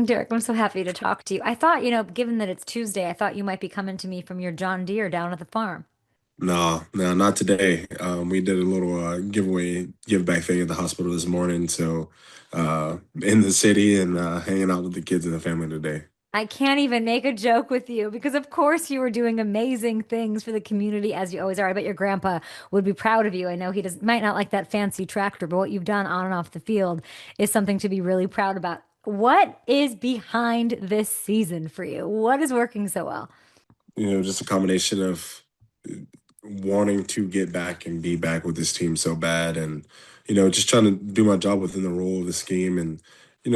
Derek, I'm so happy to talk to you. I thought, given that it's Tuesday, I thought you might be coming to me from your John Deere down at the farm. No, no, not today. We did a little giveaway, give back thing at the hospital this morning. So, in the city and hanging out with the kids and the family today. I can't even make a joke with you because, of course, you were doing amazing things for the community as you always are. I bet your grandpa would be proud of you. I know he might not like that fancy tractor, but what you've done on and off the field is something to be really proud about. What is behind this season for you? What is working so well? Just a combination of wanting to get back and be back with this team so bad, and just trying to do my job within the role of the scheme, and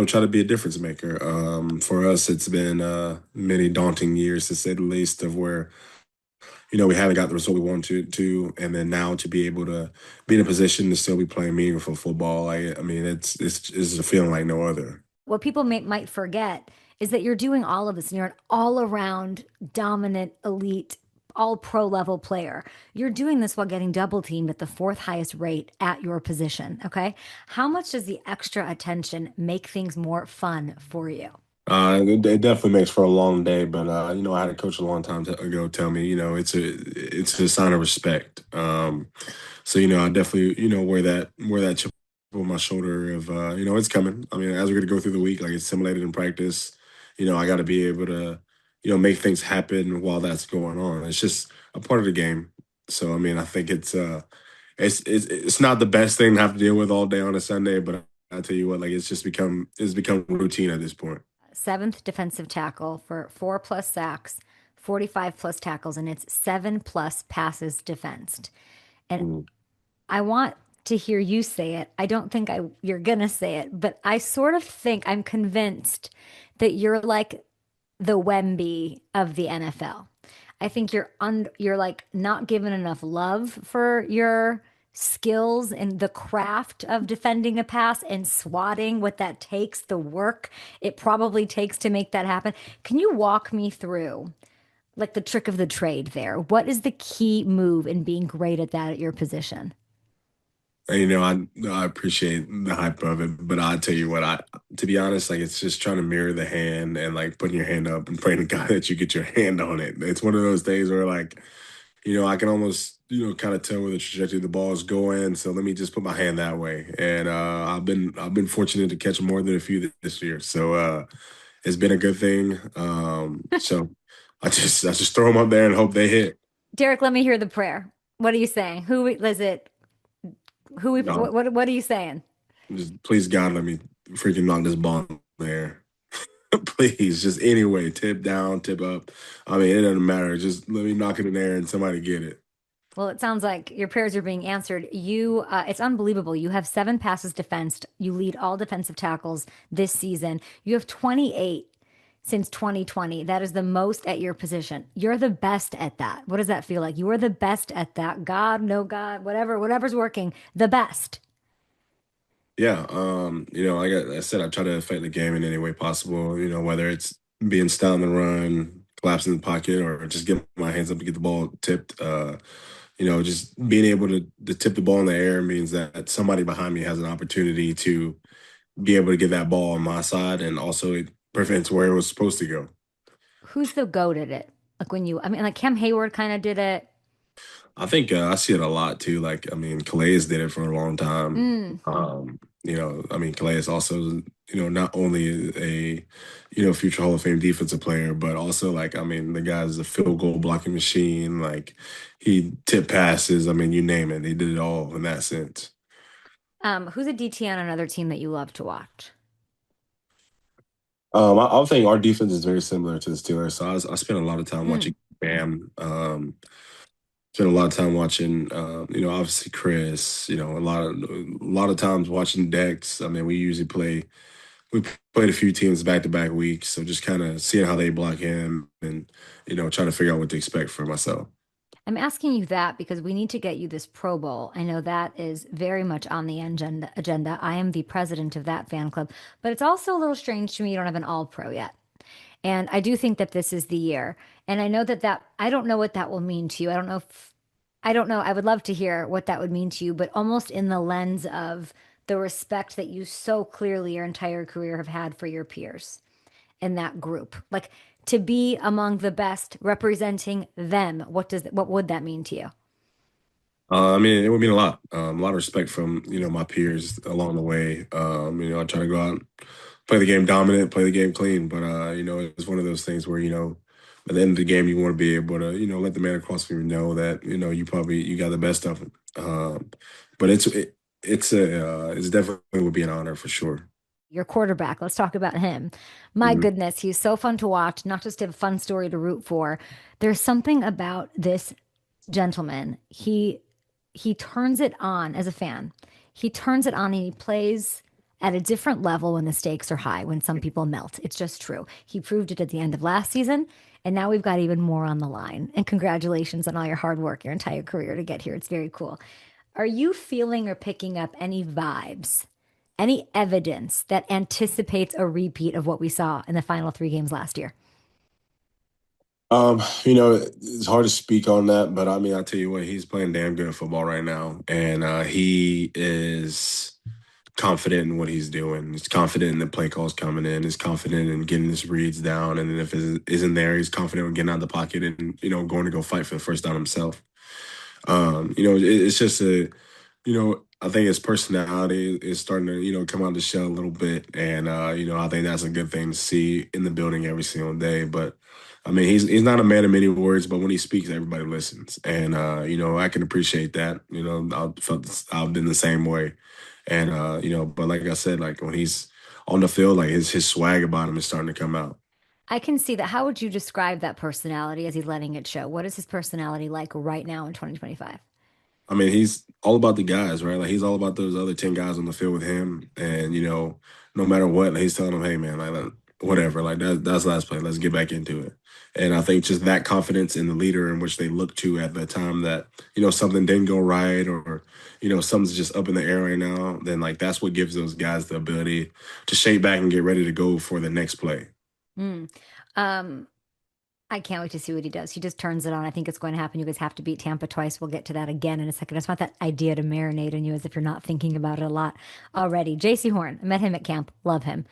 try to be a difference maker. For us, it's been many daunting years to say the least, of where we haven't got the result we wanted to, and then now to be able to be in a position to still be playing meaningful football. I mean, it's a feeling like no other. What people might forget is that you're doing all of this and you're an all around dominant, elite, all pro level player. You're doing this while getting double teamed at the fourth highest rate at your position. Okay. How much does the extra attention make things more fun for you? It definitely makes for a long day, but I had a coach a long time ago tell me, it's a sign of respect. So I definitely wear that chip on my shoulder of it's coming. I mean, as we're gonna go through the week, like it's simulated in practice, I got to be able to make things happen while that's going on. It's just a part of the game. So I mean, I think it's not the best thing to have to deal with all day on a Sunday, but I tell you what, like it's become routine at this point. Seventh defensive tackle for 4+ sacks, 45+ tackles, and it's 7+ passes defensed. And Mm. I want to hear you say it. I don't think you're gonna say it, but I sort of think I'm convinced that you're like the Wemby of the NFL. I think you're like not given enough love for your skills and the craft of defending a pass and swatting, what that takes, the work it probably takes to make that happen. Can you walk me through like the trick of the trade there? What is the key move in being great at that at your position? And, I appreciate the hype of it, but I tell you what, to be honest, like it's just trying to mirror the hand and like putting your hand up and praying to God that you get your hand on it. It's one of those days where like, I can almost, kind of tell where the trajectory of the ball is going. So let me just put my hand that way. And I've been fortunate to catch more than a few this year. So it's been a good thing. So I just throw them up there and hope they hit. Derek, let me hear the prayer. What are you saying? Who is it? No, What are you saying? just please God, let me freaking knock this ball in there. Please, just anyway, tip down, tip up. I mean, it doesn't matter. Just let me knock it in there and somebody get it. Well, it sounds like your prayers are being answered. It's unbelievable. You have 7 passes defensed. You lead all defensive tackles this season. You have 28 since 2020. That is the most at your position. You're the best at that. What does that feel like? You are the best at that. God, no God, whatever's working, the best. Yeah, like I said, I try to affect the game in any way possible. Whether it's being stout in the run, collapsing in the pocket, or just getting my hands up to get the ball tipped. Just being able to tip the ball in the air means that somebody behind me has an opportunity to be able to get that ball on my side, and also it prevents where it was supposed to go. Who's the goat at it? I mean, like Cam Hayward kind of did it. I think I see it a lot too. Like, I mean, Calais did it for a long time. Mm. I mean, Calais also, not only a, future Hall of Fame defensive player, but also like, I mean, the guy's a field goal blocking machine. Like, he tip passes. I mean, you name it. He did it all in that sense. Who's a DT on another team that you love to watch? I think our defense is very similar to the Steelers. So I spent a lot of time Mm. watching Bam. Spent a lot of time watching, obviously Chris. A lot of times watching Dex. I mean, we played a few teams back to back weeks, so just kind of seeing how they block him and trying to figure out what to expect for myself. I'm asking you that because we need to get you this Pro Bowl. I know that is very much on the agenda. I am the president of that fan club, but it's also a little strange to me you don't have an All Pro yet. And I do think that this is the year. And I know that I don't know what that will mean to you. I don't know. I would love to hear what that would mean to you, but almost in the lens of the respect that you so clearly your entire career have had for your peers. in that group? Like to be among the best representing them, what would that mean to you? I mean, it would mean a lot of respect from my peers along the way. I try to go out, play the game dominant, play the game clean, but it's one of those things where at the end of the game, you want to be able to let the man across from you know that you got the best of him. But it's definitely would be an honor for sure. Your quarterback. Let's talk about him. My Mhm. goodness, he's so fun to watch, not just a fun story to root for. There's something about this gentleman. He turns it on as a fan. He turns it on and he plays at a different level when the stakes are high, when some people melt. It's just true. He proved it at the end of last season, and now we've got even more on the line. And congratulations on all your hard work, your entire career to get here. It's very cool. Are you feeling or picking up any vibes, any evidence that anticipates a repeat of what we saw in the final three games last year? It's hard to speak on that, but I mean, I tell you what, he's playing damn good football right now, and he is confident in what he's doing. He's confident in the play calls coming in. He's confident in getting his reads down, and then if it isn't there, he's confident in getting out of the pocket and going to go fight for the first down himself. It's just I think his personality is starting to, come out the shell a little bit. And, I think that's a good thing to see in the building every single day. But I mean, he's not a man of many words, but when he speaks, everybody listens. And, I can appreciate that. I've been the same way. And, but like I said, like when he's on the field, like his swag about him is starting to come out. I can see that. How would you describe that personality as he's letting it show? What is his personality like right now in 2025? I mean, he's all about the guys, right? Like he's all about those other 10 guys on the field with him. And, no matter what, like, he's telling them, hey man, whatever, like that's last play. Let's get back into it. And I think just that confidence in the leader in which they look to at the time that, something didn't go right or, something's just up in the air right now, then like that's what gives those guys the ability to shape back and get ready to go for the next play. Mm. Um, I can't wait to see what he does. He just turns it on. I think it's going to happen. You guys have to beat Tampa twice. We'll get to that again in a second. I just want that idea to marinate in you as if you're not thinking about it a lot already. Jaycee Horn, I met him at camp. Love him.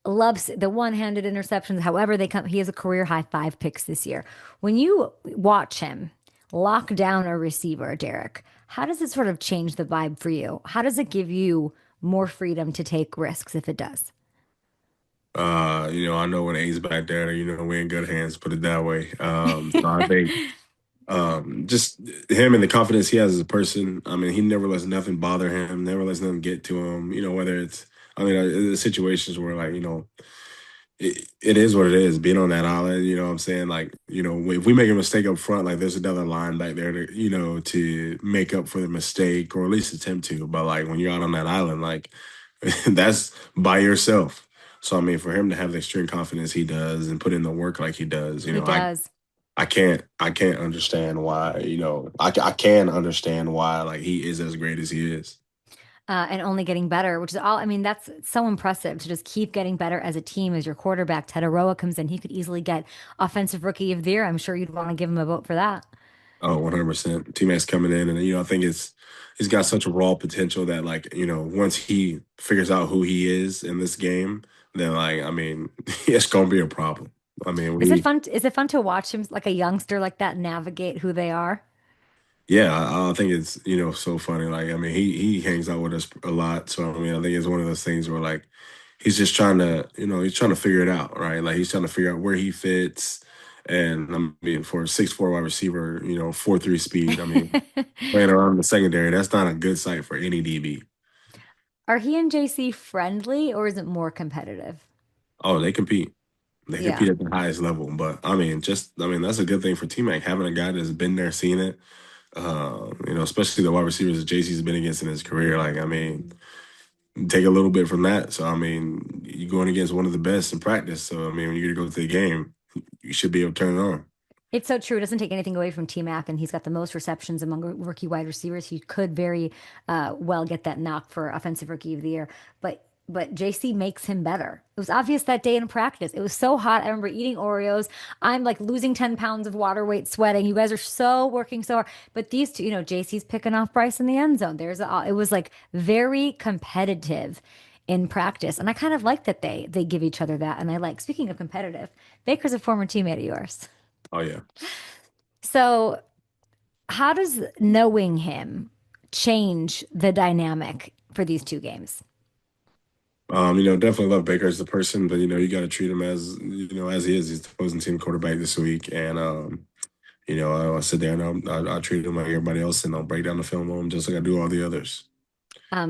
Loves the one-handed interceptions. However, they come. He has a career high 5 picks this year. When you watch him lock down a receiver, Derrick, how does it sort of change the vibe for you? How does it give you more freedom to take risks if it does? I know when A's back there, we're in good hands, put it that way. So I think just him and the confidence he has as a person. I mean, he never lets nothing bother him, never lets nothing get to him. Whether it's, I mean, the situations where like, it is what it is. Being on that island, you know what I'm saying? Like, if we make a mistake up front, like there's another line back there to, to make up for the mistake or at least attempt to. But like when you're out on that island, like that's by yourself. So I mean, for him to have the extreme confidence he does and put in the work like he does, He does. I can't understand why, I can understand why like he is as great as he is. And only getting better, which is all, I mean, that's so impressive to just keep getting better as a team as your quarterback. Tetairoa comes in. He could easily get Offensive Rookie of the Year. I'm sure you'd want to give him a vote for that. Oh, 100%. T-Mac's coming in and I think he's got such a raw potential that like, once he figures out who he is in this game, then like, I mean, it's gonna be a problem. I mean, Is it fun? Is it fun to watch him like a youngster like that navigate who they are? yeah, I think it's, so funny. Like, I mean, he hangs out with us a lot. So I mean, I think it's one of those things where like he's just trying to, he's trying to figure it out, right? Like he's trying to figure out where he fits. And I mean, for a 6'4" wide receiver, 4.3 speed, I mean, playing around the secondary, that's not a good sight for any DB. Are he and JC friendly or is it more competitive? Oh, they compete. They Yeah. compete at the highest level. But I mean, that's a good thing for T Mac having a guy that's been there, seen it. Especially the wide receivers that JC's been against in his career. Like, I mean, take a little bit from that. So, I mean, you're going against one of the best in practice. So, I mean, when you're going to go to the game, you should be able to turn it on. It's so true. It doesn't take anything away from T Mac, and he's got the most receptions among rookie wide receivers. He could very well get that knock for Offensive Rookie of the Year. But JC makes him better. It was obvious that day in practice. It was so hot. I remember eating Oreos. I'm like losing 10 pounds of water weight, sweating. You guys are so working so hard. But these two, JC's picking off Bryce in the end zone. It was like very competitive in practice. And I kind of like that they give each other that. And I like, speaking of competitive, Baker's a former teammate of yours. Oh yeah. So how does knowing him change the dynamic for these two games? Definitely love Baker as a person, but you got to treat him as as he is. He's the opposing team quarterback this week, and I sit there and I treat him like everybody else, and I'll break down the film on him just like I do all the others.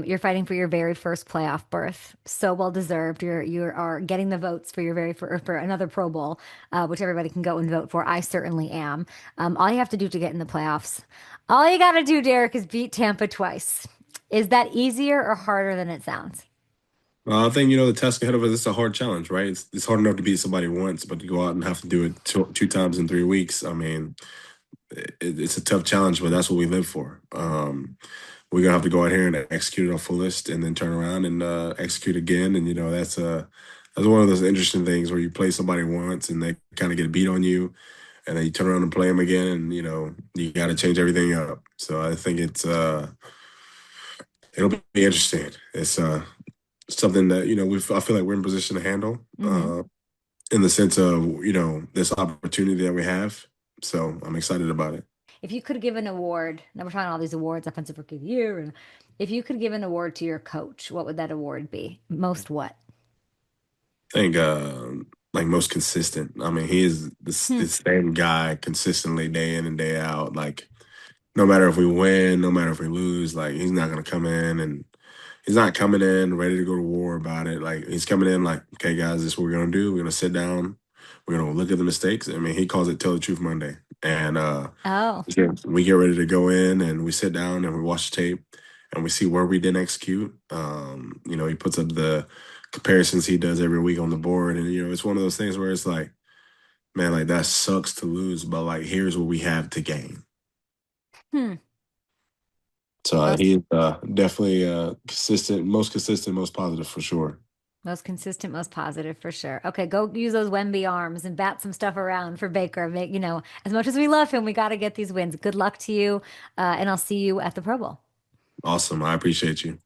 You're fighting for your very first playoff berth. So well deserved. You are getting the votes for your very for another Pro Bowl, which everybody can go and vote for. I certainly am. All you have to do to get in the playoffs, all you got to do, Derek, is beat Tampa twice. Is that easier or harder than it sounds? I think the task ahead of us is a hard challenge, right? It's hard enough to beat somebody once, but to go out and have to do it two times in 3 weeks. I mean, it's a tough challenge, but that's what we live for. We're gonna have to go out here and execute it our fullest, and then turn around and execute again. And that's one of those interesting things where you play somebody once and they kind of get a beat on you, and then you turn around and play them again, and you got to change everything up. So I think it'll be interesting. It's something that I feel like we're in position to handle Hmm. in the sense of this opportunity that we have. So I'm excited about it. If you could give an award, now we're talking all these awards, Offensive Rookie of the Year, and if you could give an award to your coach, what would that award be? Most what? I think like most consistent. I mean, he is Hmm. the same guy consistently day in and day out. Like no matter if we win, no matter if we lose, like he's not gonna come in and he's not coming in ready to go to war about it. Like he's coming in like, okay, guys, this is what we're gonna do. We're gonna sit down. We're gonna look at the mistakes. I mean, he calls it "Tell the Truth Monday," and Oh, we get ready to go in and we sit down and we watch the tape and we see where we didn't execute. He puts up the comparisons he does every week on the board, and it's one of those things where it's like, man, like that sucks to lose, but like here's what we have to gain. hmm. So Most he's definitely most consistent, most positive for sure. most consistent, most positive for sure. Okay, go use those Wemby arms and bat some stuff around for Baker. As much as we love him, we got to get these wins. Good luck to you, and I'll see you at the Pro Bowl. Awesome. I appreciate you.